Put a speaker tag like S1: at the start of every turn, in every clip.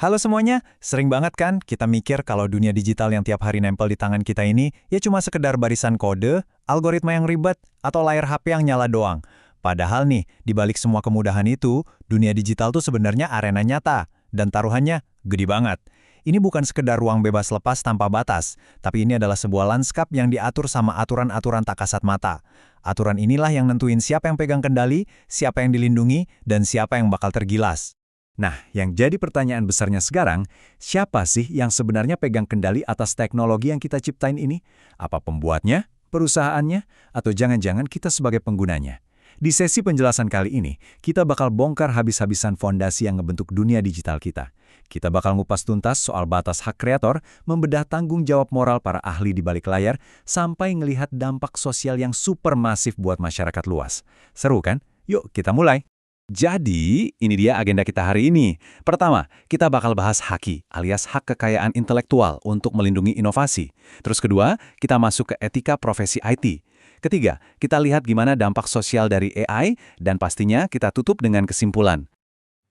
S1: Halo semuanya, sering banget kan kita mikir kalau dunia digital yang tiap hari nempel di tangan kita ini ya cuma sekedar barisan kode, algoritma yang ribet, atau layar HP yang nyala doang. Padahal nih, di balik semua kemudahan itu, dunia digital tuh sebenarnya arena nyata, dan taruhannya gede banget. Ini bukan sekedar ruang bebas lepas tanpa batas, tapi ini adalah sebuah lanskap yang diatur sama aturan-aturan tak kasat mata. Aturan inilah yang nentuin siapa yang pegang kendali, siapa yang dilindungi, dan siapa yang bakal tergilas.
S2: Nah, yang jadi pertanyaan besarnya sekarang, siapa sih yang sebenarnya pegang kendali atas teknologi yang kita ciptain ini? Apa pembuatnya, perusahaannya, atau jangan-jangan kita sebagai penggunanya? Di sesi penjelasan kali ini, kita bakal bongkar habis-habisan fondasi yang ngebentuk dunia digital kita. Kita bakal ngupas tuntas soal batas hak kreator, membedah tanggung jawab moral para ahli di balik layar, sampai ngelihat dampak sosial yang supermasif buat masyarakat luas. Seru kan? Yuk, kita mulai! Jadi, ini dia agenda kita hari ini. Pertama, kita bakal bahas haki, alias hak kekayaan intelektual untuk melindungi inovasi. Terus kedua, kita masuk ke etika profesi IT. Ketiga, kita lihat gimana dampak sosial dari AI, dan pastinya kita tutup dengan kesimpulan.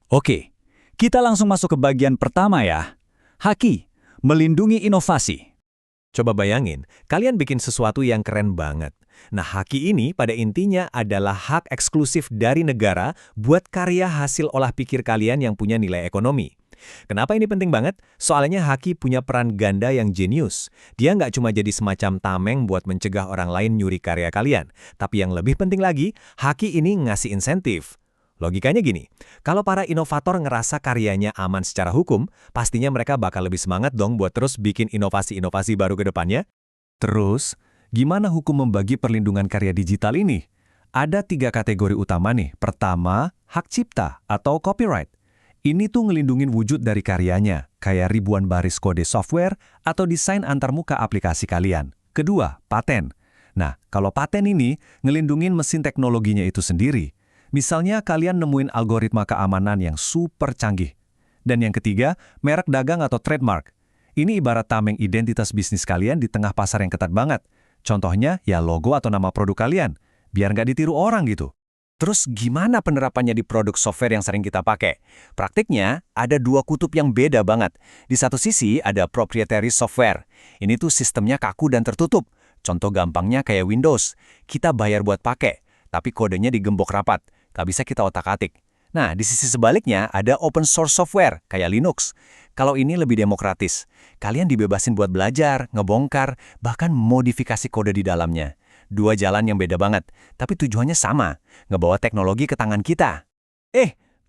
S2: Oke, kita langsung masuk ke bagian pertama ya. Haki, melindungi inovasi. Coba bayangin, kalian bikin sesuatu yang keren banget. Nah, haki ini pada intinya adalah hak eksklusif dari negara buat karya hasil olah pikir kalian yang punya nilai ekonomi. Kenapa ini penting banget? Soalnya haki punya peran ganda yang jenius. Dia nggak cuma jadi semacam tameng buat mencegah orang lain nyuri karya kalian. Tapi yang lebih penting lagi, haki ini ngasih insentif. Logikanya gini, kalau para inovator ngerasa karyanya aman secara hukum, pastinya mereka bakal lebih semangat dong buat terus bikin inovasi-inovasi baru ke depannya. Terus, gimana hukum membagi perlindungan karya digital ini? Ada 3 kategori utama nih. Pertama, hak cipta atau copyright. Ini tuh ngelindungin wujud dari karyanya, kayak ribuan baris kode software atau desain antarmuka aplikasi kalian. Kedua, paten. Nah, kalau paten ini ngelindungin mesin teknologinya itu sendiri. Misalnya kalian nemuin algoritma keamanan yang super canggih. Dan yang ketiga, merek dagang atau trademark. Ini ibarat tameng identitas bisnis kalian di tengah pasar yang ketat banget. Contohnya ya logo atau nama produk kalian, biar nggak ditiru orang gitu. Terus gimana penerapannya di produk software yang sering kita pakai? Praktiknya ada 2 kutub yang beda banget. Di satu sisi ada proprietary software. Ini tuh sistemnya kaku dan tertutup. Contoh gampangnya kayak Windows. Kita bayar buat pakai, tapi kodenya digembok rapat. Nggak bisa kita otak-atik. Nah, di sisi sebaliknya ada open source software, kayak Linux. Kalau ini lebih demokratis. Kalian dibebasin buat belajar, ngebongkar, bahkan modifikasi kode di dalamnya. 2 jalan yang beda banget, tapi tujuannya sama, ngebawa teknologi ke tangan kita.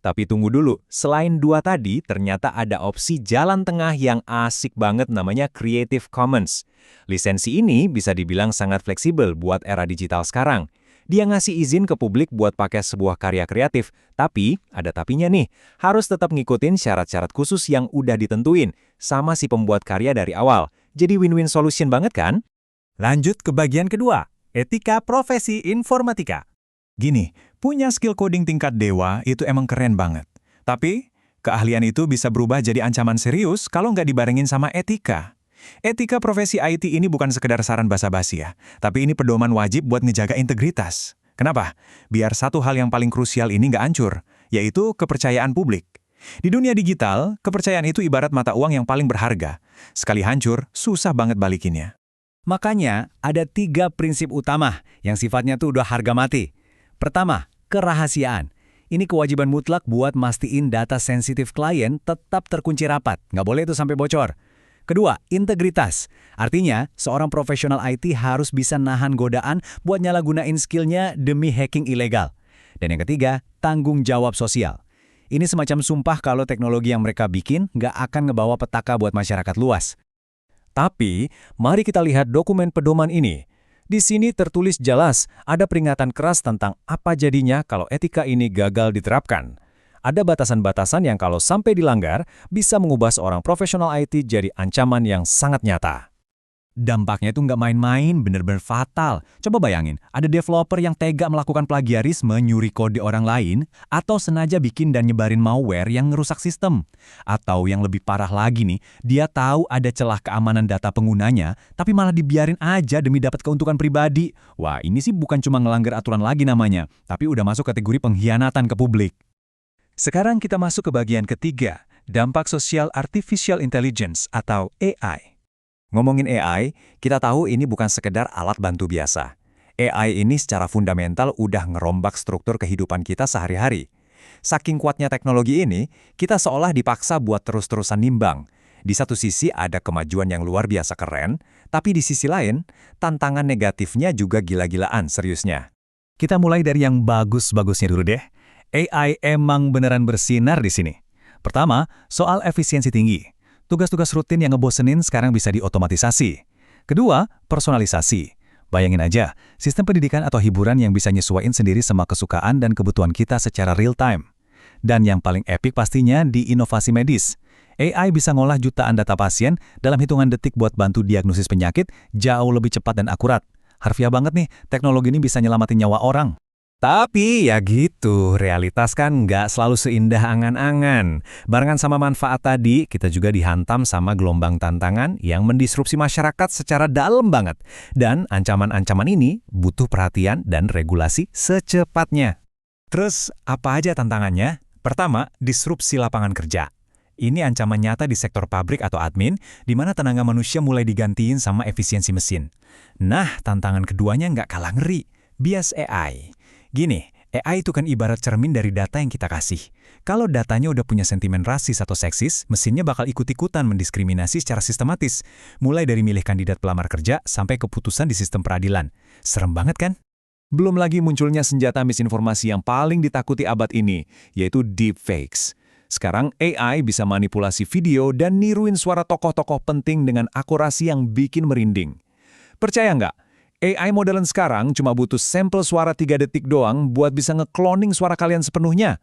S2: Tapi tunggu dulu. Selain 2 tadi, ternyata ada opsi jalan tengah yang asik banget namanya Creative Commons. Lisensi ini bisa dibilang sangat fleksibel buat era digital sekarang. Dia ngasih izin ke publik buat pakai sebuah karya kreatif, tapi ada tapinya nih, harus tetap ngikutin syarat-syarat khusus yang udah ditentuin, sama si pembuat karya dari awal. Jadi win-win solution banget kan? Lanjut ke bagian kedua, etika profesi informatika. Gini, punya skill coding tingkat dewa itu emang keren banget. Tapi, keahlian itu bisa berubah jadi ancaman serius kalau nggak dibarengin sama etika. Etika profesi IT ini bukan sekedar saran basa-basi ya, tapi ini pedoman wajib buat ngejaga integritas. Kenapa? Biar satu hal yang paling krusial ini nggak hancur, yaitu kepercayaan publik. Di dunia digital, kepercayaan itu ibarat mata uang yang paling berharga. Sekali hancur, susah banget balikinnya. Makanya, ada 3 prinsip utama yang sifatnya tuh udah harga mati. Pertama, kerahasiaan. Ini kewajiban mutlak buat mastiin data sensitif klien tetap terkunci rapat. Nggak boleh itu sampai bocor. Kedua, integritas. Artinya, seorang profesional IT harus bisa nahan godaan buat nyalagunain skillnya demi hacking ilegal. Dan yang ketiga, tanggung jawab sosial. Ini semacam sumpah kalau teknologi yang mereka bikin nggak akan ngebawa petaka buat masyarakat luas. Tapi, mari kita lihat dokumen pedoman ini. Di sini tertulis jelas ada peringatan keras tentang apa jadinya kalau etika ini gagal diterapkan. Ada batasan-batasan yang kalau sampai dilanggar, bisa mengubah seorang profesional IT jadi ancaman yang sangat nyata. Dampaknya itu nggak main-main, bener-bener fatal. Coba bayangin, ada developer yang tega melakukan plagiarisme, nyuri kode orang lain, atau sengaja bikin dan nyebarin malware yang ngerusak sistem. Atau yang lebih parah lagi nih, dia tahu ada celah keamanan data penggunanya, tapi malah dibiarin aja demi dapat keuntungan pribadi. Wah, ini sih bukan cuma ngelanggar aturan lagi namanya, tapi udah masuk kategori pengkhianatan ke publik. Sekarang kita masuk ke bagian ketiga, dampak sosial artificial intelligence atau AI.
S1: Ngomongin AI, kita tahu ini bukan sekedar alat bantu biasa. AI ini secara fundamental udah ngerombak struktur kehidupan kita sehari-hari. Saking kuatnya teknologi ini, kita seolah dipaksa buat terus-terusan nimbang. Di satu sisi ada kemajuan yang luar biasa keren, tapi di sisi lain, tantangan negatifnya juga gila-gilaan seriusnya.
S2: Kita mulai dari yang bagus-bagusnya dulu deh. AI emang beneran bersinar di sini. Pertama, soal efisiensi tinggi. Tugas-tugas rutin yang ngebosenin sekarang bisa diotomatisasi. Kedua, personalisasi. Bayangin aja, sistem pendidikan atau hiburan yang bisa nyesuaiin sendiri sama kesukaan dan kebutuhan kita secara real time. Dan yang paling epik pastinya di inovasi medis. AI bisa ngolah jutaan data pasien dalam hitungan detik buat bantu diagnosis penyakit jauh lebih cepat dan akurat. Harfiah banget nih, teknologi ini bisa nyelamatin nyawa orang. Tapi ya gitu, realitas kan nggak selalu seindah angan-angan. Barengan sama manfaat tadi, kita juga dihantam sama gelombang tantangan yang mendisrupsi masyarakat secara dalam banget. Dan ancaman-ancaman ini butuh perhatian dan regulasi secepatnya. Terus, apa aja tantangannya? Pertama, disrupsi lapangan kerja. Ini ancaman nyata di sektor pabrik atau admin, di mana tenaga manusia mulai digantiin sama efisiensi mesin. Nah, tantangan keduanya nggak kalah ngeri, bias AI. Gini, AI itu kan ibarat cermin dari data yang kita kasih. Kalau datanya udah punya sentimen rasis atau seksis, mesinnya bakal ikut-ikutan mendiskriminasi secara sistematis. Mulai dari milih kandidat pelamar kerja sampai keputusan di sistem peradilan. Serem banget kan? Belum lagi munculnya senjata misinformasi yang paling ditakuti abad ini, yaitu deepfakes. Sekarang AI bisa manipulasi video dan niruin suara tokoh-tokoh penting dengan akurasi yang bikin merinding. Percaya nggak? AI modelan sekarang cuma butuh sampel suara 3 detik doang buat bisa nge-cloning suara kalian sepenuhnya.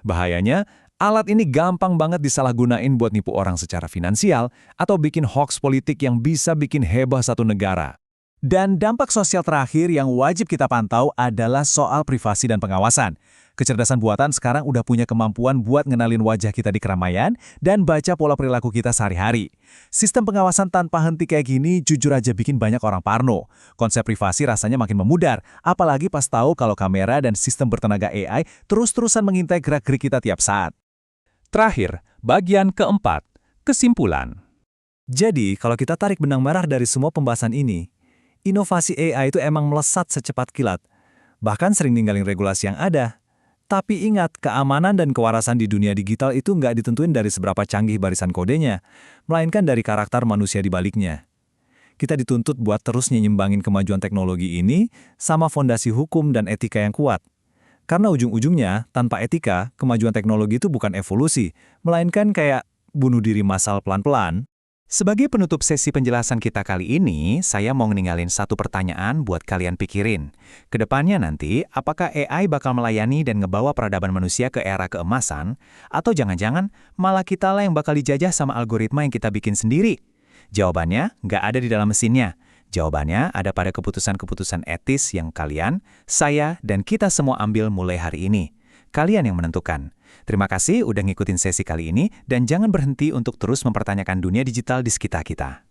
S2: Bahayanya, alat ini gampang banget disalahgunain buat nipu orang secara finansial atau bikin hoax politik yang bisa bikin heboh satu negara. Dan dampak sosial terakhir yang wajib kita pantau adalah soal privasi dan pengawasan. Kecerdasan buatan sekarang udah punya kemampuan buat ngenalin wajah kita di keramaian dan baca pola perilaku kita sehari-hari. Sistem pengawasan tanpa henti kayak gini jujur aja bikin banyak orang parno. Konsep privasi rasanya makin memudar, apalagi pas tahu kalau kamera dan sistem bertenaga AI terus-terusan mengintai gerak-gerik kita tiap saat. Terakhir, bagian keempat, kesimpulan. Jadi, kalau kita tarik benang merah dari semua pembahasan ini, inovasi AI itu emang melesat secepat kilat, bahkan sering ninggalin regulasi yang ada. Tapi ingat, keamanan dan kewarasan di dunia digital itu nggak ditentuin dari seberapa canggih barisan kodenya, melainkan dari karakter manusia di baliknya. Kita dituntut buat terus nyimbangin kemajuan teknologi ini sama fondasi hukum dan etika yang kuat. Karena ujung-ujungnya, tanpa etika, kemajuan teknologi itu bukan evolusi, melainkan kayak bunuh diri massal pelan-pelan. Sebagai penutup sesi penjelasan kita kali ini, saya mau ninggalin satu pertanyaan buat kalian pikirin. Kedepannya nanti, apakah AI bakal melayani dan ngebawa peradaban manusia ke era keemasan? Atau jangan-jangan malah kita lah yang bakal dijajah sama algoritma yang kita bikin sendiri? Jawabannya nggak ada di dalam mesinnya. Jawabannya ada pada keputusan-keputusan etis yang kalian, saya, dan kita semua ambil mulai hari ini. Kalian yang menentukan. Terima kasih udah ngikutin sesi kali ini dan jangan berhenti untuk terus mempertanyakan dunia digital di sekitar kita.